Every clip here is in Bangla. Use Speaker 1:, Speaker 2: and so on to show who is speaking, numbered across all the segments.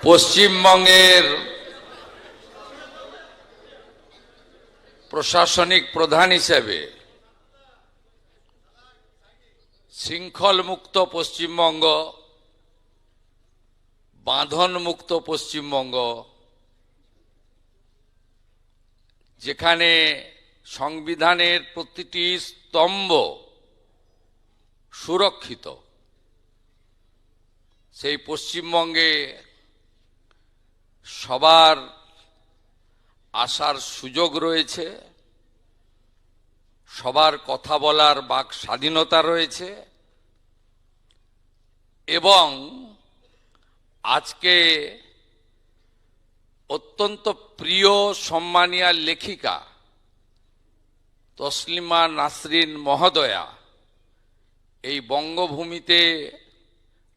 Speaker 1: পশ্চিমবঙ্গের প্রশাসনিক প্রধান হিসেবে শৃঙ্খল মুক্ত পশ্চিমবঙ্গ, বাঁধন মুক্ত পশ্চিমবঙ্গ, যেখানে সংবিধানের প্রতিটি স্তম্ভ সুরক্ষিত, সেই পশ্চিমবঙ্গে সবার আসার সুযোগ রয়েছে, সবার কথা বলার বাক স্বাধীনতা রয়েছে এবং আজকে অত্যন্ত প্রিয় সম্মানীয় লেখিকা তসলিমা নাসরিন মহোদয়া এই বঙ্গভূমিতে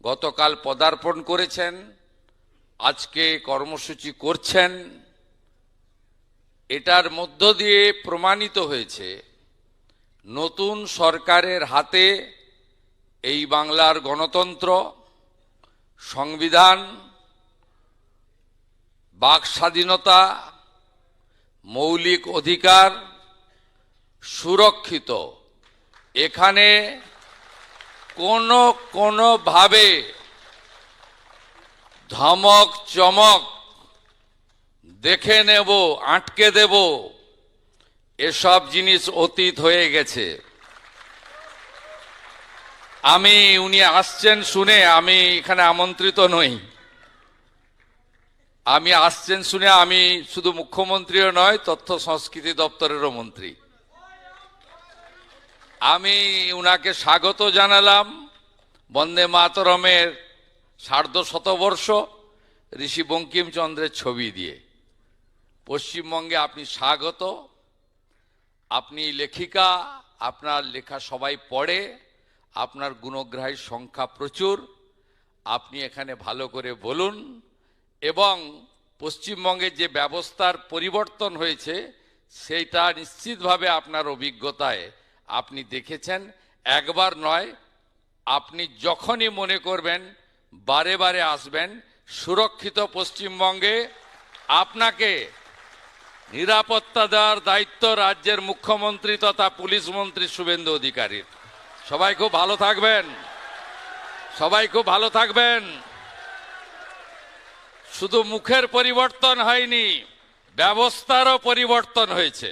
Speaker 1: গতকাল পদার্পণ করেছেন, আজকে কর্মসূচি করছেন। এটার মধ্য দিয়ে প্রমাণিত হয়েছে নতুন সরকারের হাতে এই বাংলার গণতন্ত্র, সংবিধান, বাক স্বাধীনতা, মৌলিক অধিকার সুরক্ষিত। এখানে কোনোভাবে ধমক চমক, দেখে নেব, আটকে দেব, এসব জিনিস অতীত হয়ে গেছে। উনি আসছেন শুনে আমি এখানে আমন্ত্রিত নই। আসছেন শুনে আমি শুধু মুখ্যমন্ত্রীও নয়, তথ্য সংস্কৃতি দপ্তরেরও মন্ত্রী। আমি উনাকে স্বাগত জানালাম বন্দে মাতরমের সার্ধশতবর্ষ ঋষি বঙ্কিমচন্দ্রের ছবি দিয়ে। পশ্চিমবঙ্গে আপনি স্বাগত। আপনি লেখিকা, আপনার লেখা সবাই পড়ে, আপনার গুণগ্রাহীর সংখ্যা প্রচুর। আপনি এখানে ভালো করে বলুন এবং পশ্চিমবঙ্গে যে ব্যবস্থার পরিবর্তন হয়েছে সেইটা নিশ্চিতভাবে আপনার অভিজ্ঞতায় আপনি দেখেছেন। একবার নয়, আপনি যখনই মনে করবেন বারে বারে আসবেন। সুরক্ষিত পশ্চিমবঙ্গে আপনাকে নিরাপত্তা দেওয়ার দায়িত্ব রাজ্যের মুখ্যমন্ত্রী তথা পুলিশ মন্ত্রী শুভেন্দু অধিকারীর। সবাই খুব ভালো থাকবেন, সবাই খুব ভালো থাকবেন। শুধু মুখের পরিবর্তন হয়নি, ব্যবস্থারও পরিবর্তন হয়েছে।